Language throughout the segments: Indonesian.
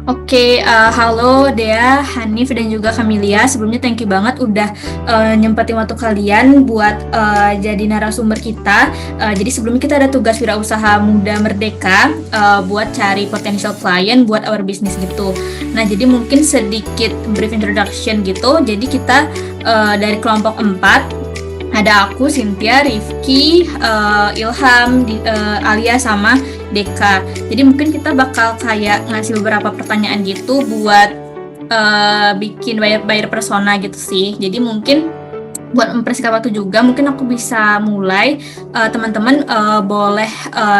Oke, halo Dea, Hanif dan juga Kamilia. Sebelumnya thank you banget udah nyempetin waktu kalian buat jadi narasumber kita. Jadi sebelumnya kita ada tugas wirausaha muda merdeka buat cari potential client buat our business gitu. Nah, jadi mungkin sedikit brief introduction gitu. Jadi kita dari kelompok 4 ada aku, Cynthia, Rifki, Ilham, Alia sama Deka. Jadi mungkin kita bakal kayak ngasih beberapa pertanyaan gitu buat bikin buyer persona gitu sih. Jadi mungkin buat mempersingkat waktu juga, mungkin aku bisa mulai. Teman-teman boleh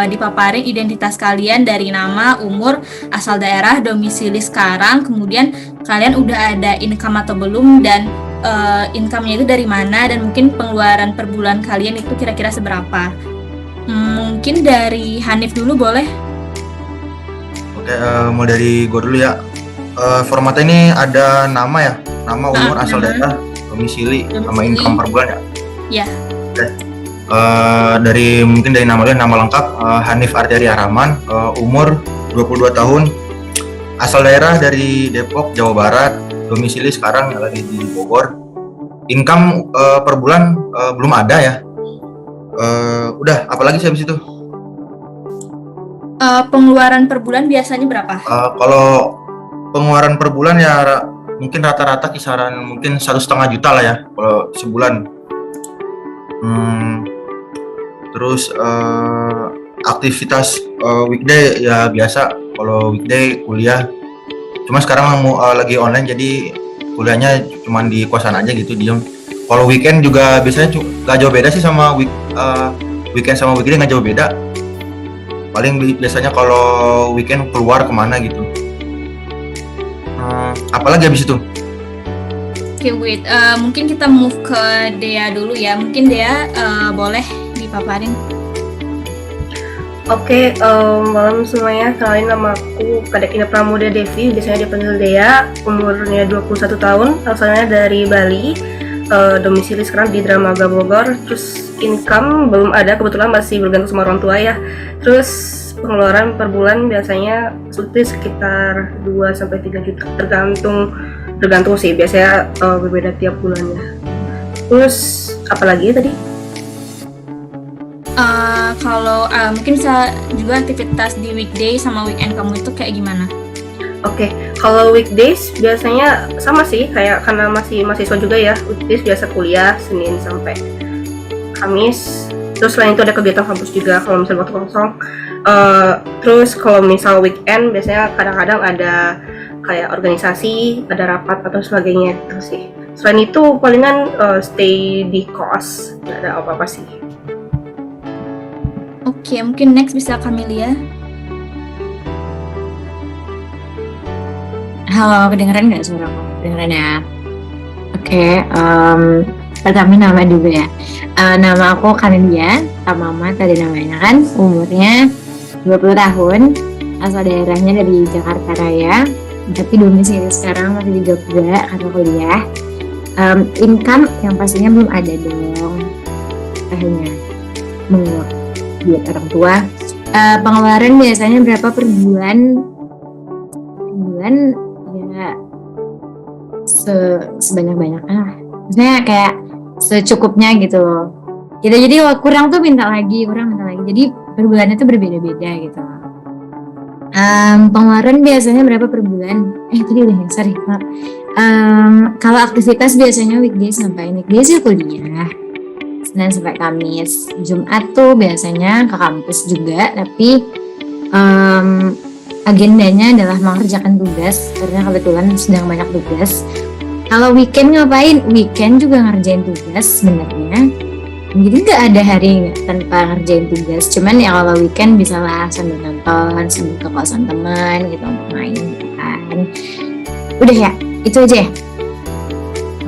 dipaparin identitas kalian dari nama, umur, asal daerah, domisili sekarang, kemudian kalian udah ada income atau belum, dan income-nya itu dari mana, dan mungkin pengeluaran per bulan kalian itu kira-kira seberapa. Mungkin dari Hanif dulu boleh? Oke, mulai dari gue dulu ya. Formatnya ini ada nama ya, nama, umur, asal daerah, domisili, sama income per bulan ya. Ya. Oke. Mungkin dari nama dulu, nama lengkap Hanif Arteria Rahman, umur 22 tahun, asal daerah dari Depok, Jawa Barat, domisili sekarang lagi di Bogor. Income per bulan belum ada ya. Udah, apalagi sih habis itu? Pengeluaran per bulan biasanya berapa? Kalau pengeluaran per bulan ya mungkin rata-rata kisaran mungkin 1,5 juta lah ya kalau sebulan. Terus aktivitas weekday ya biasa, kalau weekday kuliah. Cuma sekarang lagi online jadi kuliahnya cuma di kosan aja gitu, diem. Kalau weekend juga biasanya gak jauh beda sih sama weekend sama weekday, gak jauh beda. Paling biasanya kalau weekend keluar kemana gitu. Apalagi habis itu? Oke, wait. Mungkin kita move ke Dea dulu ya. Mungkin Dea boleh dipaparin. Oke, malam semuanya. Kenalin, nama aku Kadekina Pramudia Devi, biasanya dipanggil Dea. Umurnya 21 tahun, asalnya dari Bali. Domisili sekarang di Dramaga Bogor. Terus income belum ada, kebetulan masih bergantung sama orang tua ya. Terus pengeluaran per bulan biasanya sekitar 2-3 juta, tergantung sih, biasanya berbeda tiap bulannya. Terus apalagi tadi? Kalau mungkin bisa juga aktivitas di weekday sama weekend kamu itu kayak gimana? Oke, kalau weekdays biasanya sama sih, kayak karena masih mahasiswa juga ya. Weekdays biasa kuliah Senin sampai Kamis. Terus selain itu ada kegiatan kampus juga kalau misalnya waktu kosong. Terus kalau misal weekend biasanya kadang-kadang ada kayak organisasi, ada rapat atau sebagainya gitu sih. Selain itu palingan stay di kos, nggak ada apa-apa sih. Oke, mungkin next bisa Kamilia. Halo, kedengeran nggak suara aku? Kedengeran ya? Oke, pertama nama dulu ya. Nama aku Kamilia, Mama tadi namanya kan. Umurnya 20 tahun, asal daerahnya dari Jakarta Raya, tapi domisili sekarang masih di Jogja karena kuliah. Income yang pastinya belum ada dong, akhirnya menguap buat orang tua. Pengeluaran biasanya berapa per bulan? Per bulan ya sebanyak-banyaknya lah. Maksudnya kayak secukupnya gitu loh. Kita jadi kurang tuh minta lagi. Jadi per bulannya tuh berbeda-beda gitu. Pengeluaran biasanya berapa per bulan? Tadi udah ya, sorry. Kalau aktivitas biasanya weekdays sih kuliah. Senin sampai Kamis. Jumat tuh biasanya ke kampus juga, tapi agendanya adalah mengerjakan tugas karena kebetulan sedang banyak tugas. Kalau weekend ngapain? Weekend juga ngerjain tugas sebenarnya. Jadi nggak ada hari tanpa ngerjain tugas. Cuman ya kalau weekend bisa lah sambil nonton, sambil ke kosan teman gitu, untuk main gitu kan. Udah ya, itu aja ya.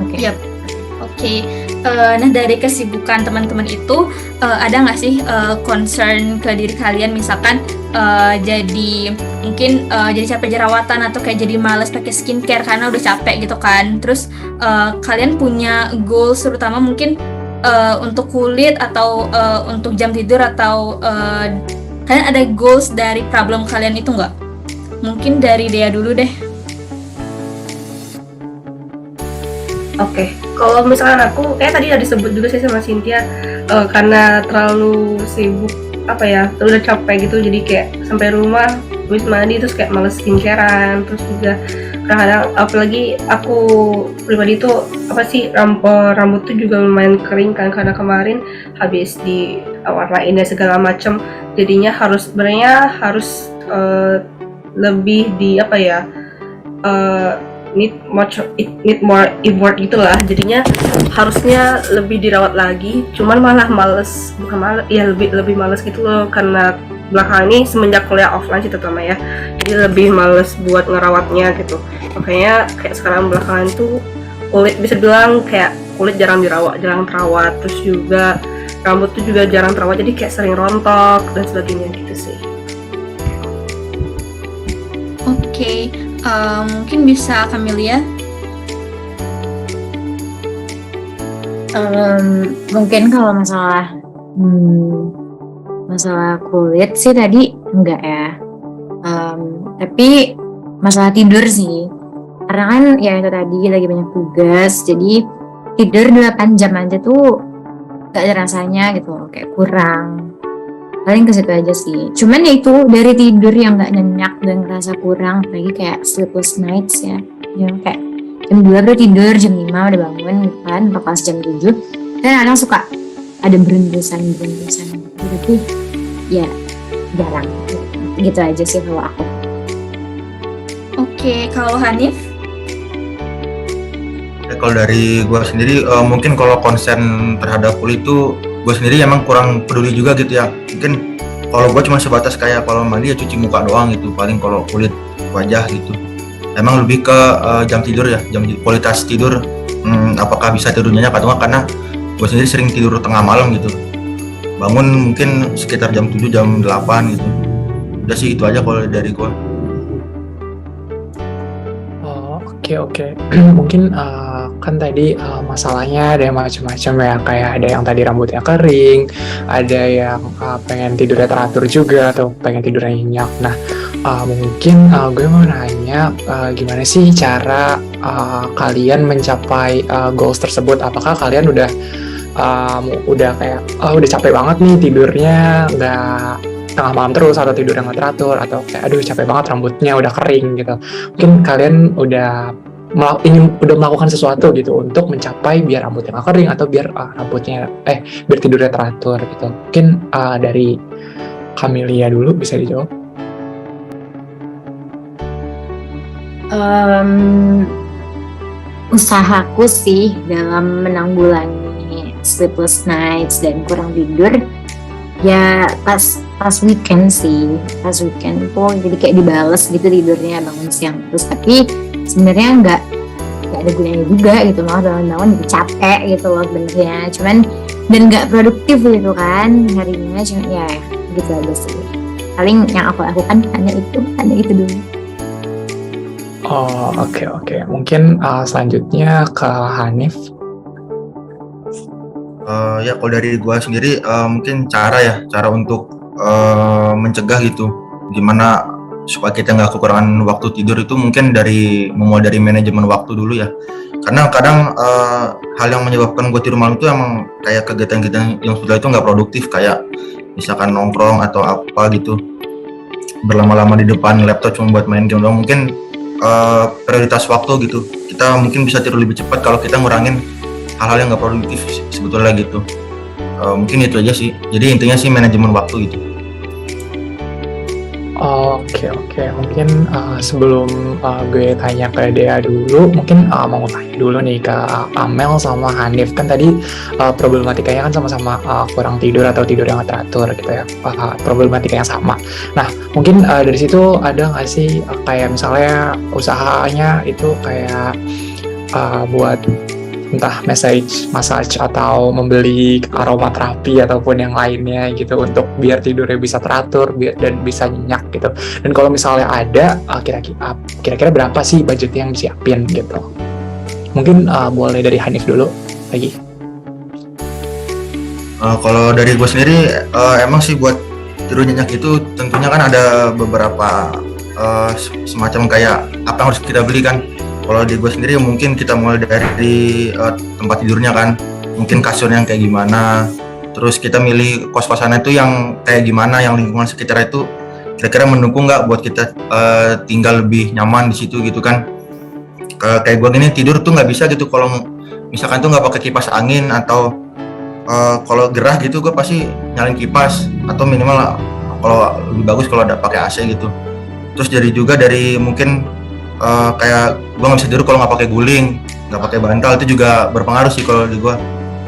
Oke. Yap. Oke. Nah, dari kesibukan teman-teman itu ada nggak sih concern ke diri kalian, misalkan jadi mungkin jadi capek jerawatan atau kayak jadi males pakai skincare karena udah capek gitu kan. Terus kalian punya goals terutama mungkin untuk kulit atau untuk jam tidur, atau kalian ada goals dari problem kalian itu nggak? Mungkin dari Dea dulu deh. Oke, kalau misalkan aku kayak tadi udah disebut juga sih sama Cynthia, karena terlalu sibuk apa ya, udah capek gitu, jadi kayak sampai rumah habis mandi terus kayak males skincarean, terus juga kadang apalagi aku pribadi tuh apa sih rambut tuh juga lumayan kering kan karena kemarin habis diwarnain dan segala macem, jadinya sebenarnya harus lebih di apa ya, need more effort gitulah, jadinya harusnya lebih dirawat lagi, cuman malah males, bukan males ya, lebih males gitu loh, karena belakangan ini semenjak kuliah offline sih terutama ya, jadi lebih males buat ngerawatnya gitu. Makanya kayak sekarang belakangan tuh kulit bisa bilang kayak kulit jarang terawat, terus juga rambut tuh juga jarang terawat, jadi kayak sering rontok dan sebagainya gitu sih. Oke, mungkin bisa Camelia. Mungkin kalau masalah kulit sih tadi enggak ya. Tapi masalah tidur sih. Karena kan ya itu tadi lagi banyak tugas, jadi tidur 8 jam aja tuh gak ada rasanya gitu loh, kayak kurang. Paling ke situ aja sih. Cuman ya itu dari tidur yang gak nyenyak dan ngerasa kurang, apalagi kayak sleepless nights ya. Yang kayak jam 2 baru tidur, jam 5 udah bangun gitu kan, bakal jam 7. Dan kadang suka ada berembusan. Tapi ya jarang. Gitu aja sih kalau aku. Oke, kalau Hanif? Ya, kalau dari gue sendiri mungkin kalau konsen terhadap kulit itu gue sendiri emang kurang peduli juga gitu ya. Mungkin kalau gue cuma sebatas kayak kalau mandi ya cuci muka doang gitu, paling kalau kulit wajah gitu. Emang lebih ke jam tidur ya, kualitas tidur, apakah bisa tidur nyenyak atau enggak, karena gue sendiri sering tidur tengah malam gitu, bangun mungkin sekitar jam 7 jam 8 gitu. Udah sih itu aja kalau dari gue. Oke. Mungkin kan tadi masalahnya ada yang macam-macam ya, kayak ada yang tadi rambutnya kering, ada yang pengen tidurnya teratur juga atau pengen tidurnya nyenyak. Nah, mungkin gue mau nanya gimana sih cara kalian mencapai goals tersebut? Apakah kalian udah kayak udah capek banget nih tidurnya, nggak tengah malam terus, atau tidur yang nggak teratur, atau kayak aduh capek banget rambutnya udah kering gitu. Mungkin kalian udah melakukan sesuatu gitu untuk mencapai biar rambutnya nggak kering, atau biar biar tidurnya teratur gitu. Mungkin dari Camelia dulu bisa dijawab. Usahaku sih dalam menanggulangi sleepless nights dan kurang tidur ya pas weekend tuh jadi kayak dibales gitu tidurnya, bangun siang terus, tapi sebenarnya nggak ada gunanya juga gitu, malah bangun-bangun jadi capek gitu loh sebenarnya, cuman dan nggak produktif gitu kan harinya, cuma ya gitu aja sih. Paling yang aku lakukan hanya itu dulu. Oh, oke. Mungkin selanjutnya ke Hanif. Ya kalau dari gue sendiri mungkin cara untuk mencegah gitu, gimana supaya kita nggak kekurangan waktu tidur, itu mungkin memulai dari manajemen waktu dulu ya. Karena kadang hal yang menyebabkan gue tidur malam itu emang kayak kegiatan-kegiatan yang sudah itu nggak produktif, kayak misalkan nongkrong atau apa gitu, berlama-lama di depan laptop cuma buat main game doang. Mungkin prioritas waktu gitu, kita mungkin bisa tidur lebih cepat kalau kita ngurangin hal-hal yang nggak produktif sebetulnya gitu. Mungkin itu aja sih, jadi intinya sih manajemen waktu gitu. Oke. Mungkin sebelum gue tanya ke Dea dulu, mungkin mau tanya dulu nih ke Amel sama Hanif. Kan tadi problematikanya kan sama-sama kurang tidur atau tidur yang nggak teratur gitu ya, problematika yang sama. Nah, mungkin dari situ ada nggak sih kayak misalnya usahanya itu kayak buat entah massage atau membeli aromaterapi ataupun yang lainnya gitu, untuk biar tidurnya bisa teratur dan bisa nyenyak gitu. Dan kalau misalnya ada, kira-kira berapa sih budget yang disiapin gitu? Mungkin boleh dari Hanif dulu lagi. Kalau dari gue sendiri emang sih buat tidur nyenyak itu tentunya kan ada beberapa semacam kayak apa yang harus kita beli kan. Kalau di gue sendiri mungkin kita mulai dari tempat tidurnya kan, mungkin kasur yang kayak gimana, terus kita milih kos-kosannya itu yang kayak gimana, yang lingkungan sekitar itu kira-kira mendukung nggak buat kita tinggal lebih nyaman di situ gitu kan. Kayak gue gini tidur tuh nggak bisa gitu kalau misalkan tuh nggak pakai kipas angin, atau kalau gerah gitu gue pasti nyalain kipas, atau minimal kalau lebih bagus kalau ada pakai AC gitu. Terus jadi juga dari mungkin kayak gue nggak bisa tidur kalau nggak pakai guling, nggak pakai bantal, itu juga berpengaruh sih kalau di gue.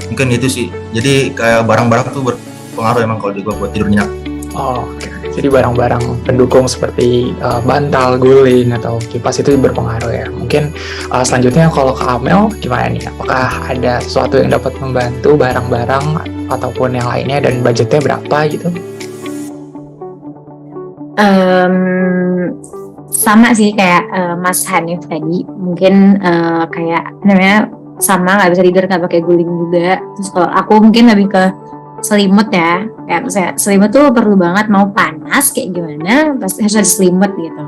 Mungkin itu sih. Jadi kayak barang-barang tuh berpengaruh emang kalau di gue buat tidur nyenyak. Oh, oke. Jadi barang-barang pendukung seperti bantal, guling, atau kipas itu berpengaruh ya. Mungkin selanjutnya kalau ke Amel gimana nih? Apakah ada sesuatu yang dapat membantu barang-barang ataupun yang lainnya, dan budgetnya berapa gitu? Sama sih kayak Mas Hanif tadi, mungkin kayak namanya sama, nggak bisa tidur nggak pakai guling juga. Terus kalau aku mungkin lebih ke selimut ya, kayak misalnya selimut tuh perlu banget, mau panas kayak gimana pasti harus ada selimut gitu.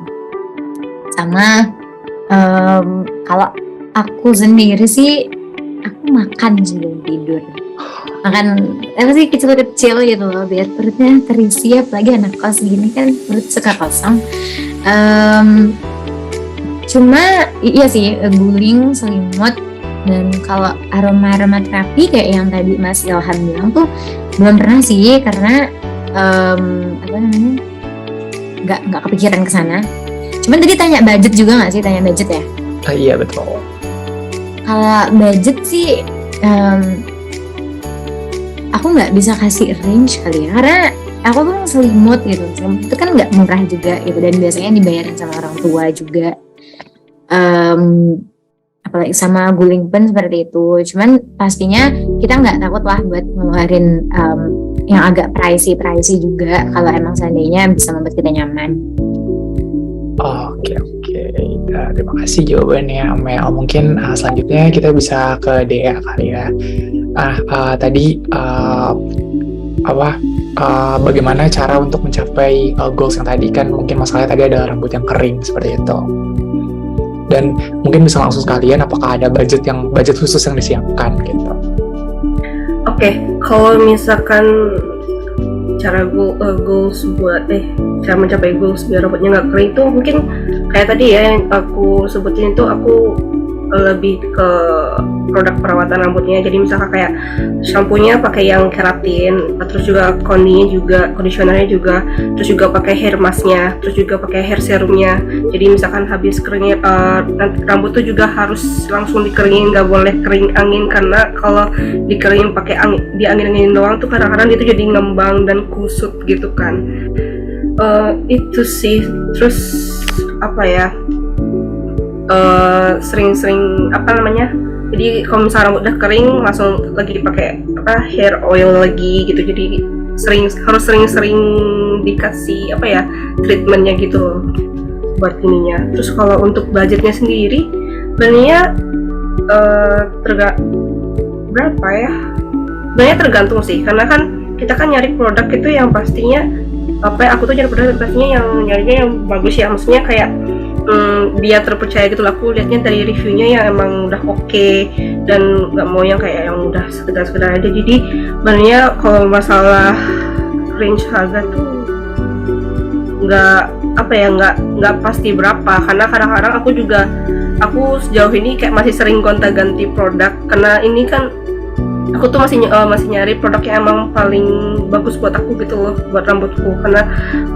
Sama kalau aku sendiri sih, aku makan sebelum tidur, makan apa sih kecil-kecil gitu loh, biar perutnya terisi, apalagi anak kos gini kan perut suka kosong. Cuma iya sih, guling, selimut, dan kalau aroma terapi kayak yang tadi Mas Ilham bilang tuh belum pernah sih, karena apa namanya, nggak kepikiran ke sana. Cuman tadi tanya budget juga nggak sih, tanya budget ya? Iya betul. Kalau budget sih aku nggak bisa kasih range kali ya, karena aku tuh selimut gitu, selimut itu kan nggak murah juga gitu, dan biasanya dibayarin sama orang tua juga. Apalagi sama guling pun seperti itu. Cuman pastinya kita nggak takut lah buat ngeluarin yang agak pricey juga, kalau emang seandainya bisa membuat kita nyaman. Oke. Terima kasih jawabannya Amel. Mungkin selanjutnya kita bisa ke Dea kali ya. Tadi bagaimana cara untuk mencapai goals yang tadi, kan mungkin masalahnya tadi ada rambut yang kering seperti itu. Dan mungkin bisa langsung sekalian, apakah ada budget khusus yang disiapkan gitu? Oke, kalau misalkan cara goals buat cara mencapai goals biar rambutnya nggak kering itu mungkin kayak tadi ya yang aku sebutin itu, aku lebih ke produk perawatan rambutnya. Jadi misalkan kayak shampoo-nya pakai yang keratin, terus juga conditionernya juga, terus juga pakai hair mask-nya, terus juga pakai hair serumnya. Jadi misalkan habis keringnya rambut tuh juga harus langsung dikeringin, nggak boleh kering angin, karena kalau dikeringin pakai angin doang tuh kadang-kadang itu jadi ngembang dan kusut gitu kan. Itu sih. Terus apa ya, sering-sering jadi kalau misalnya rambut udah kering langsung lagi dipakai hair oil lagi gitu, jadi harus sering-sering dikasih treatmentnya gitu buat ininya. Terus kalau untuk budgetnya sendiri sebenarnya berapa ya, sebenarnya tergantung sih, karena kan kita kan nyari produk itu yang pastinya aku tuh nyari produk pastinya yang nyarinya yang bagus ya, maksudnya kayak dia terpercaya gitu lah. Aku lihatnya dari reviewnya yang emang udah oke, dan nggak mau yang kayak yang udah sekedar aja. Jadi sebenarnya kalau masalah range harga tuh nggak pasti berapa, karena kadang-kadang aku sejauh ini kayak masih sering gonta-ganti produk, karena ini kan aku tuh masih nyari produk yang emang paling bagus buat aku gitu loh, buat rambutku. Karena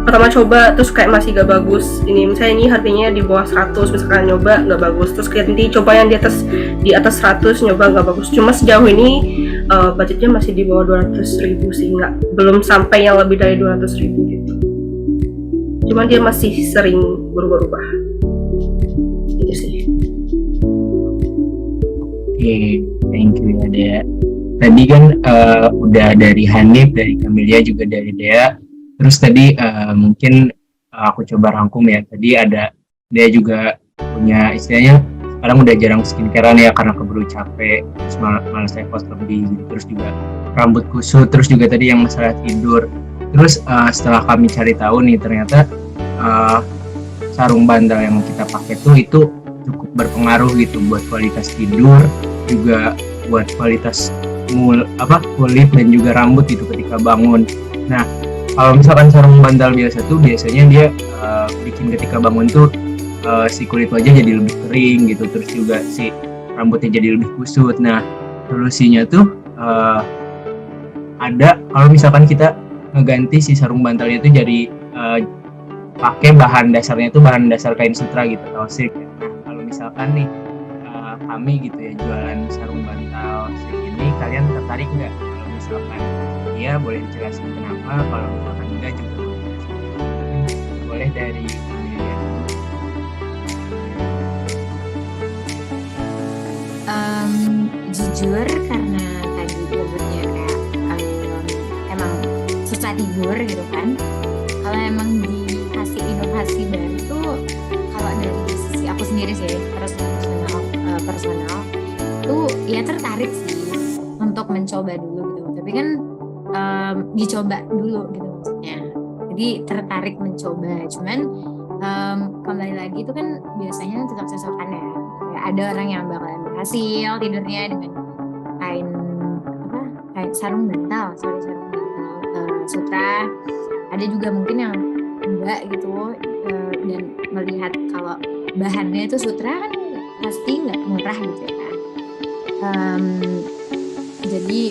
pertama coba terus kayak masih gak bagus, ini misalnya ini harganya di bawah 100, misalkan nyoba gak bagus, terus kayak nanti coba yang di atas 100 nyoba gak bagus. Cuma sejauh ini budgetnya masih di bawah 200.000 sih, belum sampai yang lebih dari 200.000 gitu. Cuma dia masih sering berubah-ubah gitu sih. Oke, thank you ya Dea. Tadi kan udah dari Hanif, dari Camelia, juga dari Dea. Terus tadi mungkin aku coba rangkum ya. Tadi ada Dea juga punya istilahnya sekarang udah jarang skincarean ya karena keburu capek, terus malas effort lebih gitu. Terus juga rambut kusut, terus juga tadi yang masalah tidur. Terus setelah kami cari tahu nih ternyata sarung bantal yang kita pakai tuh itu cukup berpengaruh gitu buat kualitas tidur, juga buat kualitas kulit dan juga rambut gitu ketika bangun. Nah, kalau misalkan sarung bantal biasa tuh biasanya dia bikin ketika bangun tuh si kulit wajah jadi lebih kering gitu, terus juga si rambutnya jadi lebih kusut. Nah, solusinya tuh ada kalau misalkan kita ngeganti si sarung bantalnya itu jadi pakai bahan dasarnya itu bahan dasar kain sutra gitu, silk. Nah, kalau misalkan nih kami gitu ya jualan sarung bantal silk ini, kalian tertarik nggak? Kalau misalkan iya boleh dijelaskan kenapa, kalau misalkan enggak juga boleh dijelaskan. Boleh dari Amelia. Jujur karena tadi debutnya kayak emang susah tidur gitu kan. Kalau emang dikasih inovasi baru tuh, kalau dari sisi aku sendiri sih personal tuh ya tertarik sih untuk mencoba dulu gitu. Tapi kan dicoba dulu gitu maksudnya. Jadi tertarik mencoba. Cuman kembali lagi itu kan biasanya cocok-cocokan ya. Ada orang yang bakalan berhasil tidurnya dengan kain sarung bantal sutra. Ada juga mungkin yang enggak gitu, dan melihat kalau bahannya itu sutra kan pasti nggak murah gitu ya kan. Jadi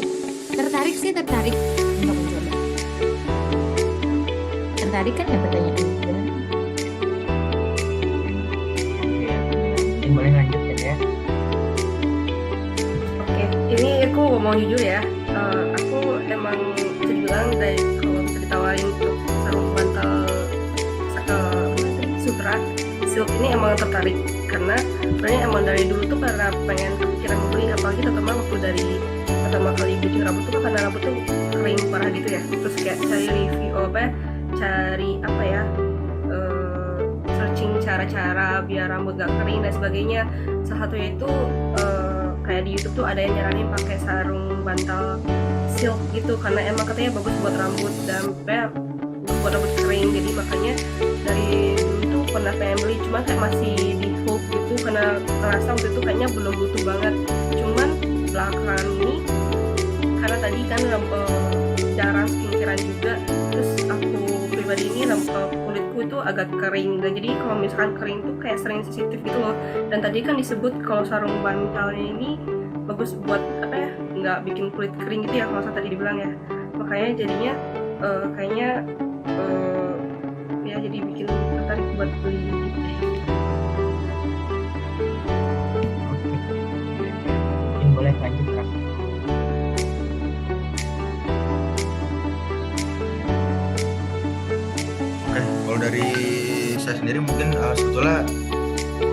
tertarik untuk mencoba. Tertarik kan ya pertanyaannya, benar? Oke, boleh lanjut ya. Oke, ini aku ngomong jujur ya. Aku emang bisa dibilang dari kalau bisa ditawarin untuk sarung bantal sutra silk ini emang tertarik, karena sebenarnya emang dari dulu tuh karena pengen kepikiran membeli, apalagi terutama waktu dari pertama kali gunting rambut tuh karena rambut tuh kering parah gitu ya, terus kayak cari review searching cara-cara biar rambut gak kering dan sebagainya. Salah satunya itu kayak di YouTube tuh ada yang nyaranin pakai sarung bantal silk gitu, karena emang katanya bagus buat rambut dan buat rambut kering. Jadi makanya dari dulu tuh pernah pengen beli, cuman kayak masih di hold gitu karena ngerasa waktu itu kayaknya belum butuh banget. Cuman belakangan ini karena tadi kan jarang skincarean juga, terus aku pribadi ini kulitku itu agak kering, dan jadi kalau misalkan kering tuh kayak sering sensitif gitu loh. Dan tadi kan disebut kalau sarung bantalnya ini bagus buat nggak bikin kulit kering gitu ya, kalau saya tadi dibilang ya. Makanya jadinya kayaknya ya jadi bikin tertarik buat beli. Oke, mungkin boleh lanjut Kak. Oke, kalau dari saya sendiri mungkin sebetulnya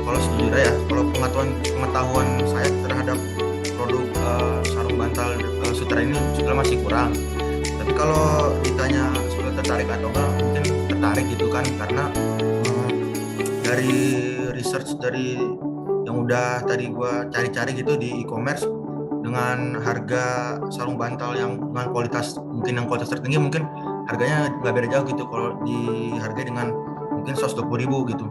kalau sejujurnya ya, kalau pengetahuan saya terhadap produk sarung bantal sutra ini sebetulnya masih kurang. Tapi kalau ditanya sudah tertarik atau enggak, mungkin tertarik gitu kan, karena dari research dari yang udah tadi gua cari-cari gitu di e-commerce, dengan harga sarung bantal yang dengan kualitas tertinggi mungkin harganya nggak beda jauh gitu kalau dihargai dengan mungkin 120.000 gitu.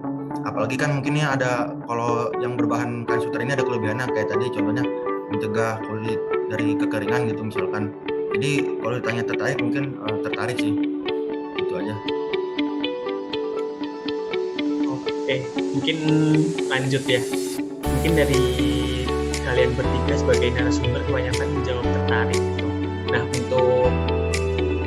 Apalagi kan mungkinnya ada, kalau yang berbahan kain sutra ini ada kelebihannya, kayak tadi contohnya mencegah kulit dari kekeringan gitu misalkan. Jadi kalau ditanya tertarik, mungkin tertarik sih, itu aja. Oke, mungkin lanjut ya. Mungkin dari kalian bertiga sebagai narasumber kebanyakan menjawab tertarik gitu. Nah, untuk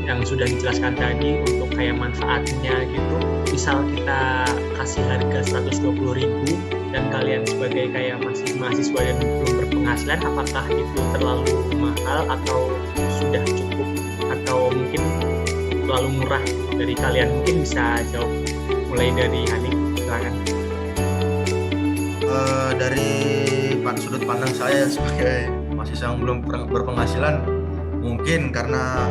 yang sudah dijelaskan tadi, untuk kayak manfaatnya gitu, misal kita kasih harga 120.000 dan kalian sebagai kayak mahasiswa yang belum berpenghasilan, apakah itu terlalu mahal atau sudah cukup, atau mungkin terlalu murah dari kalian? Mungkin bisa jawab, mulai dari Hani, silakan. Dari sudut pandang saya sebagai mahasiswa yang belum berpenghasilan, mungkin karena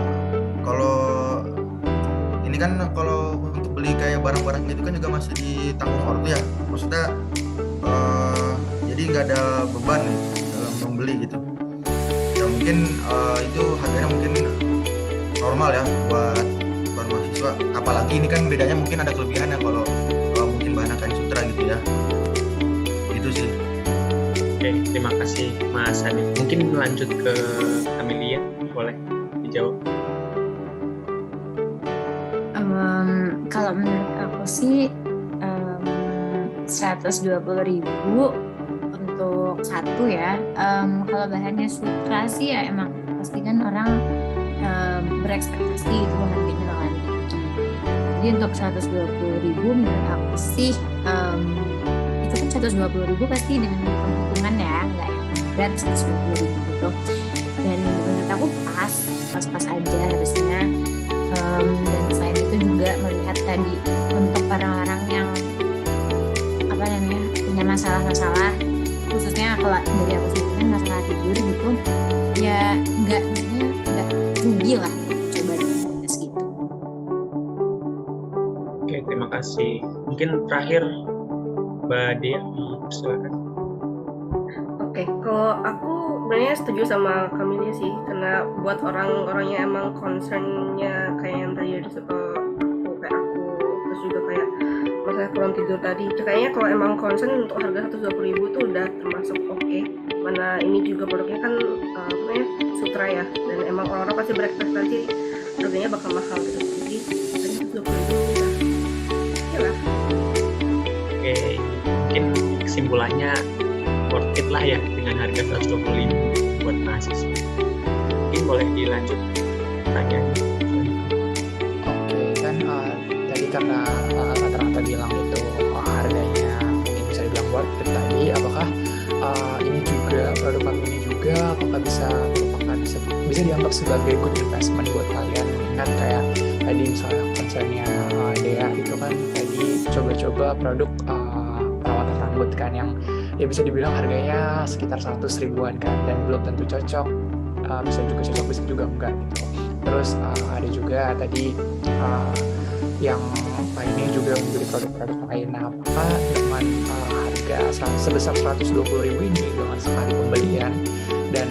kalau ini kan kalau untuk beli kayak barang-barang gitu kan juga masih ditanggung ortu ya, maksudnya jadi nggak ada beban nih dalam membeli gitu ya. Mungkin itu harganya mungkin normal ya buat mahasiswa, apalagi ini kan bedanya mungkin ada kelebihannya kalau mungkin bahan kain gitu ya. Itu sih. Oke, terima kasih Mas Hanif. Mungkin lanjut ke Amelia, boleh dijawab. Kalau menurut aku sih 120.000 untuk satu ya. Kalau bahannya sutra sih ya emang pasti kan orang berekspektasi itu harganya bakalan tinggi. Jadi untuk 120.000 menurut aku sih itu kan 120.000 pasti dengan perhitungan ya, nggak yang berat 120.000 gitu. Dan menurut aku pas aja harusnya. Dan selain itu juga melihat tadi untuk orang-orang yang punya masalah-masalah, khususnya kalau dari aku sendiri kan masalah tidur gitu ya, nggak rugi lah coba dengan segitu. Oke, terima kasih. Mungkin terakhir Mbak Dea, silakan. Oke, kalau aku sebenarnya setuju sama Kamilia sih, karena buat orang-orang yang emang concernnya kayak yang tadi aku terus juga kayak masalah kurang tidur tadi, kayaknya kalau emang concern untuk harga 120.000 tuh udah termasuk oke. Mana ini juga produknya kan sutra ya, dan emang orang-orang pasti berekspektasi harganya bakal mahal gitu, jadi tadi 120.000 udah ya lah. Oke, mungkin kesimpulannya worth it lah ya dengan harga 120.000 buat mahasiswa. Mungkin boleh dilanjut pertanyaannya. Oke, kan tadi karena rata-rata bilang itu harganya mungkin bisa dibilang worth it tadi, apakah ini juga produk kami ini juga apakah bisa dianggap sebagai good investment buat kalian? Kan kayak tadi misalnya concernnya Dea itu kan tadi coba-coba produk perawatan rambut kan yang ya bisa dibilang harganya sekitar 100 ribuan kan, dan belum tentu cocok, bisa juga cocok bisa juga enggak gitu. Terus ada juga tadi yang lainnya juga membeli produk-produk lain. Nah, apakah dengan harga sebesar 120.000 ini dengan sekali pembelian dan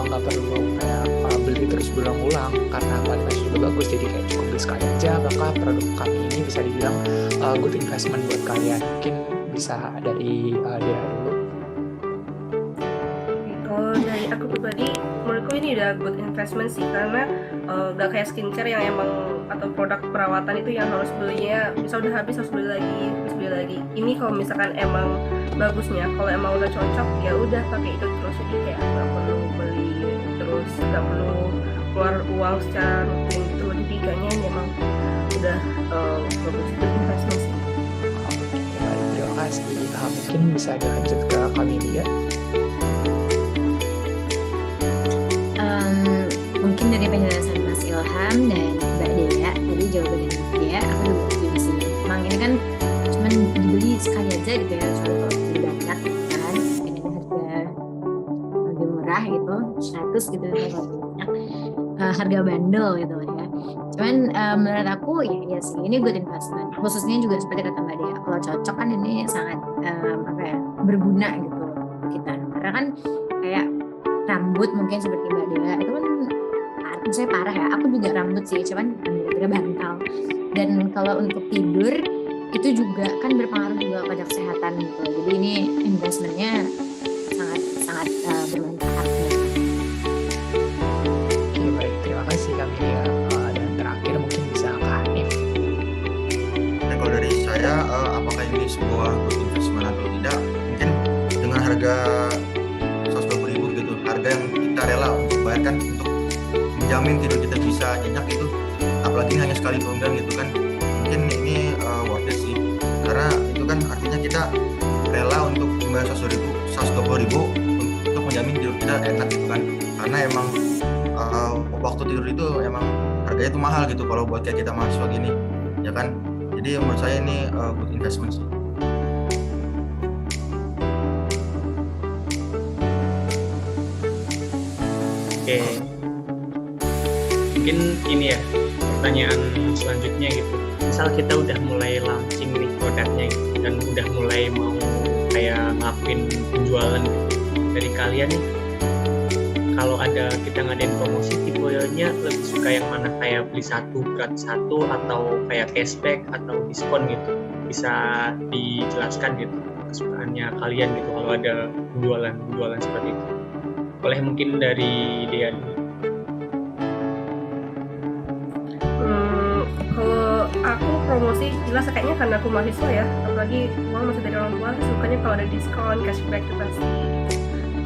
nggak perlu kayak beli terus berulang-ulang karena kualitasnya juga bagus, jadi kayak cukup beli sekali aja, apakah produk kami ini bisa dibilang good investment buat kalian? Mungkin bisa dari dia dulu. Kalau dari aku pribadi, menurutku ini udah good investment sih, karena gak kayak skincare yang emang atau produk perawatan itu yang harus belinya bisa udah habis harus beli lagi. Ini kalau misalkan emang bagusnya, kalau emang udah cocok ya udah pakai itu terus, jadi kayak gak perlu beli terus, gak perlu keluar uang secara rutin gitu. Jadi kayaknya ini emang udah bagus, good investment sih. Oke, baik, terima kasih. Mungkin bisa dilanjut ke Kamilia. Mungkin dari penjelasan Mas Ilham dan Mbak Dea tadi, jawaban dari Dea aku juga setuju sih. Emang ini kan cuman dibeli sekali aja gitu ya, kalau beli banyak kan ini harga lebih murah gitu, 100 gitu kalau banyak, harga bandel gitu ya. Cuman menurut aku ya sih ini good investment, khususnya juga seperti kata Mbak Dea, kalau cocok kan ini sangat berguna gitu kita, karena kan kayak rambut mungkin seperti Mbak Dea itu kan saya parah ya, aku juga rambut sih, cuman gara-gara bantal. Dan kalau untuk tidur itu juga kan berpengaruh juga pada kesehatan gitu. Jadi ini investmentnya sangat bermanfaat. Oke, baik, terima kasih Kamilia. Dan terakhir mungkin bisa ke Hanif. Dan kalau dari saya, apakah ini sebuah good investment atau tidak? Mungkin dengan harga 120.000 gitu, harga yang kita rela untuk bayarkan untuk menjamin tidur kita bisa nyenyak itu, apalagi hanya sekali pembelian gitu kan, mungkin ini worth it sih, karena itu kan artinya kita rela untuk membayar 120.000 untuk menjamin tidur kita enak gitu kan, karena emang waktu tidur itu emang harganya itu mahal gitu kalau buat kayak kita mahasiswa gini ya kan. Jadi menurut saya ini good investment sih. Oke, mungkin ini ya pertanyaan selanjutnya gitu. Misal kita udah mulai launching nih produknya gitu, dan udah mulai mau kayak ngelakuin penjualan gitu. Dari kalian nih, kalau ada kita ngadain promosi, tipenya lebih suka yang mana, kayak beli satu gratis satu atau kayak cashback atau diskon gitu? bisa dijelaskan gitu kesukaannya kalian gitu kalau ada penjualan seperti itu. Boleh mungkin dari Dea dulu. Kalau aku promosi jelas kayaknya karena aku mahasiswa ya, apalagi uang masih dari orang tua, sukanya kalau ada diskon, cashback itu pasti.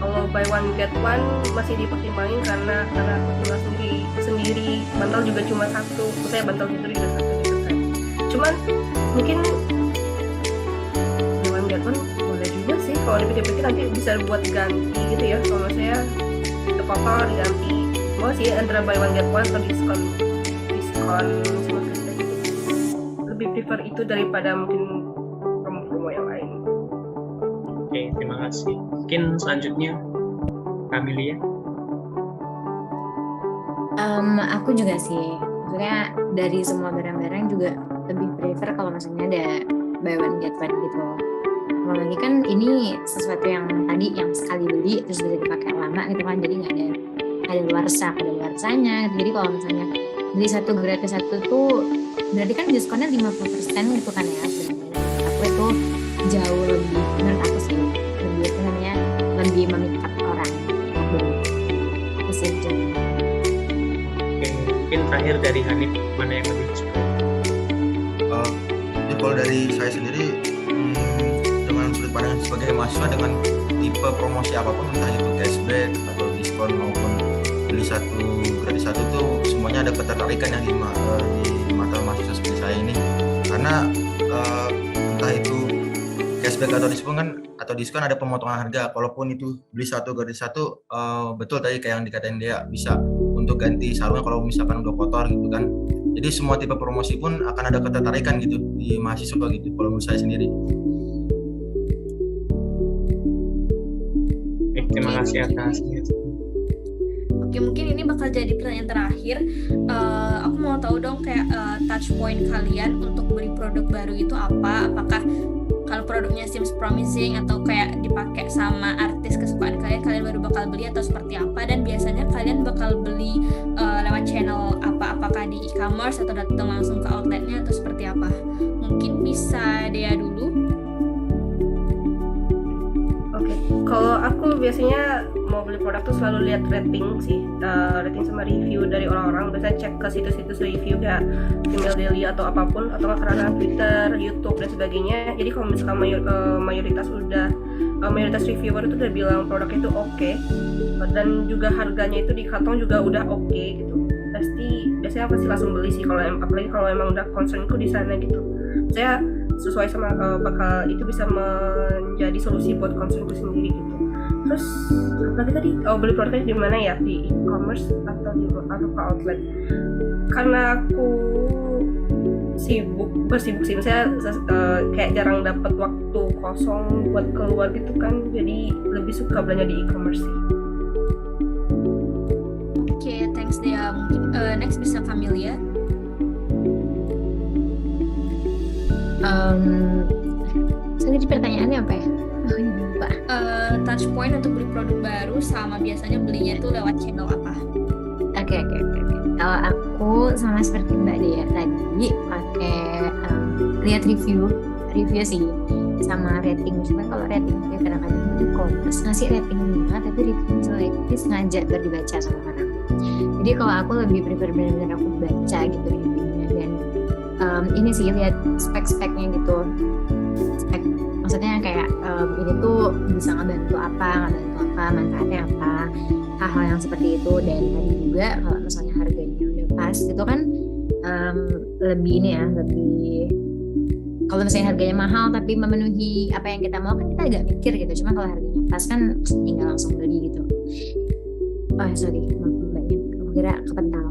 Kalau buy one get one masih dipertimbangin karena aku cuma sendiri bantal juga cuma satu, saya bantal tidur juga satu gitu kan. Cuman mungkin buy one get one boleh juga sih, kalau dipikir-pikir nanti bisa buat ganti gitu ya. Kalau saya kepotong diganti, mau sih antara buy one get one atau diskon sama cashback gitu. Lebih prefer itu daripada mungkin promo-promo yang lain. Oke, terima kasih. Mungkin selanjutnya Camelia. Aku juga sih, maksudnya dari semua barang-barang juga lebih prefer kalau misalnya ada buy one get one gitu. Apalagi kan ini sesuatu yang tadi yang sekali beli terus bisa dipakai lama gitu kan, jadi nggak ada luarsanya. Jadi kalau misalnya beli satu gratis satu tuh berarti kan diskonnya 50% gitu kan ya. Sebenarnya aku itu jauh lebih, menurut aku sih lebih memikat orang untuk beli. Itu sih jadinya. Mungkin terakhir dari Hanif, mana yang lebih suka? Jadi kalau dari saya sendiri, dengan sudut pandang sebagai mahasiswa, dengan tipe promosi apapun, entah itu cashback atau diskon maupun beli satu gratis satu, tuh semuanya ada ketertarikan yang di mata mahasiswa seperti saya ini, karena entah itu cashback atau diskon ada pemotongan harga. Kalaupun itu beli satu gratis satu, betul tadi kayak yang dikatain dia, bisa untuk ganti sarungnya kalau misalkan udah kotor gitu kan. Jadi semua tipe promosi pun akan ada ketertarikan gitu di mahasiswa gitu, kalau menurut saya sendiri. Terima kasih atas. Oke, mungkin ini bakal jadi pertanyaan terakhir. Aku mau tahu dong kayak touch point kalian untuk beli produk baru itu apa? Apakah kalau produknya seems promising atau kayak dipakai sama artis kesukaan kalian baru bakal beli atau seperti apa? Dan biasanya kalian bakal beli lewat channel apa? Apakah di e-commerce atau datang langsung ke outletnya atau seperti apa? Mungkin bisa Dea dulu. Oke, kalau aku biasanya mau beli produk tuh selalu lihat rating sih, rating sama review dari orang-orang. Biasanya cek ke situs-situs review kayak Female Daily atau apapun, atau karena Twitter, YouTube dan sebagainya. Jadi kalau misalkan mayoritas reviewer itu udah bilang produknya itu oke, dan juga harganya itu di kantong juga udah oke gitu, biasanya pasti langsung beli sih. Apalagi kalau emang udah concernku di sana gitu, saya sesuai sama bakal itu bisa menjadi solusi buat concernku sendiri gitu. Terus apalagi tadi beli produknya di mana ya, di e-commerce atau ke outlet? Karena aku bersibuk sih, saya kayak jarang dapat waktu kosong buat keluar gitu kan, jadi lebih suka belanja di e-commerce sih. Oke, thanks Dea. Mungkin next bisa Camelia. Jadi pertanyaannya apa ya? Lupa. Touch point untuk beli produk baru sama biasanya belinya tuh lewat channel apa? Oke. Kalau aku sama seperti Mbak Dea tadi pakai lihat review sih sama rating. Cuma kalau rating kadang-kadang di e-commerce ngasih rating 5 tapi rating selektif sengaja biar dibaca sama orang. Jadi kalau aku lebih prefer benar-benar aku baca gitu reviewnya, dan ini sih lihat spek-speknya gitu. Maksudnya kayak ini tuh bisa ngebantu apa, manfaatnya apa, hal-hal yang seperti itu. Dan tadi juga kalau misalnya harganya udah pas itu kan lebih kalau misalnya harganya mahal tapi memenuhi apa yang kita mau kan kita agak mikir gitu. Cuma kalau harganya pas kan tinggal langsung beli gitu. Maaf mbaknya, aku kira kepental.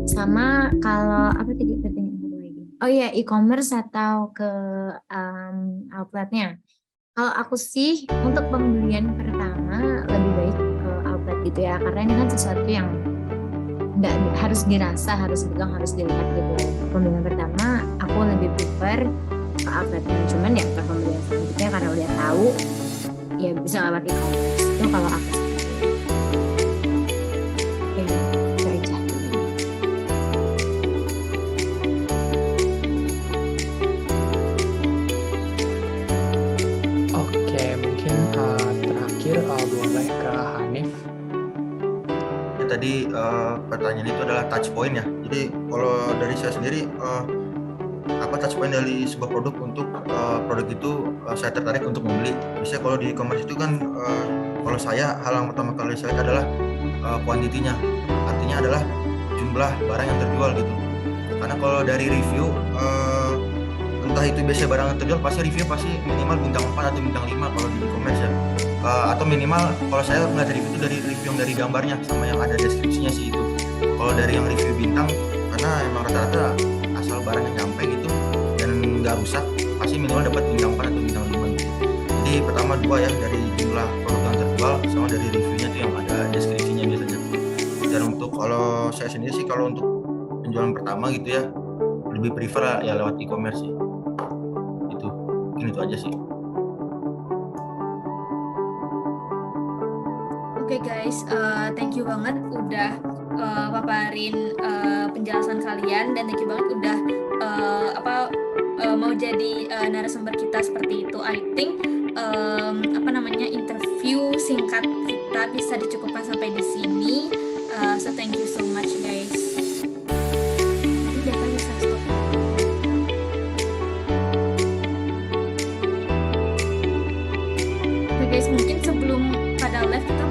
Sama kalau apa tadi pertanyaan satu lagi? Oh iya, e-commerce atau ke outletnya. Kalau aku sih untuk pembelian pertama lebih baik ke outlet gitu ya, karena ini kan sesuatu yang nggak harus dirasa, harus pegang, harus dilihat gitu. Pembelian pertama aku lebih prefer ke outletnya. Cuman ya ke pembelian selanjutnya karena udah tahu ya bisa lewat e-commerce. Itu kalau aku sih. Ya, itu aja. touch point ya. Jadi kalau dari saya sendiri apa touch point dari sebuah produk untuk produk itu saya tertarik untuk membeli. Biasanya kalau di e-commerce itu kan kalau saya hal yang pertama kali saya lihat adalah kuantitinya, artinya adalah jumlah barang yang terjual gitu. Karena kalau dari review entah itu biasanya barang yang terjual pasti review pasti minimal bintang 4 atau bintang 5 kalau di e-commerce ya. Atau minimal kalau saya nggak dari review itu dari review yang dari gambarnya sama yang ada deskripsinya sih itu. Kalau dari yang review bintang karena emang rata-rata asal barang yang nyampe gitu dan nggak rusak pasti minimal dapat bintang 4 atau bintang 5 gitu. Jadi pertama dua ya dari jumlah produk yang terjual sama dari reviewnya tuh yang ada deskripsinya biasanya. Dan untuk kalau saya sendiri sih kalau untuk penjualan pertama gitu ya lebih prefer ya lewat e-commerce sih. Itu mungkin itu aja sih. Oke guys, thank you banget udah paparin penjelasan kalian dan thank you banget udah mau jadi narasumber kita seperti itu. I think interview singkat kita bisa dicukupkan sampai di sini. So thank you so much guys. Udah bisa stop. Oke guys, mungkin sebelum pada live kita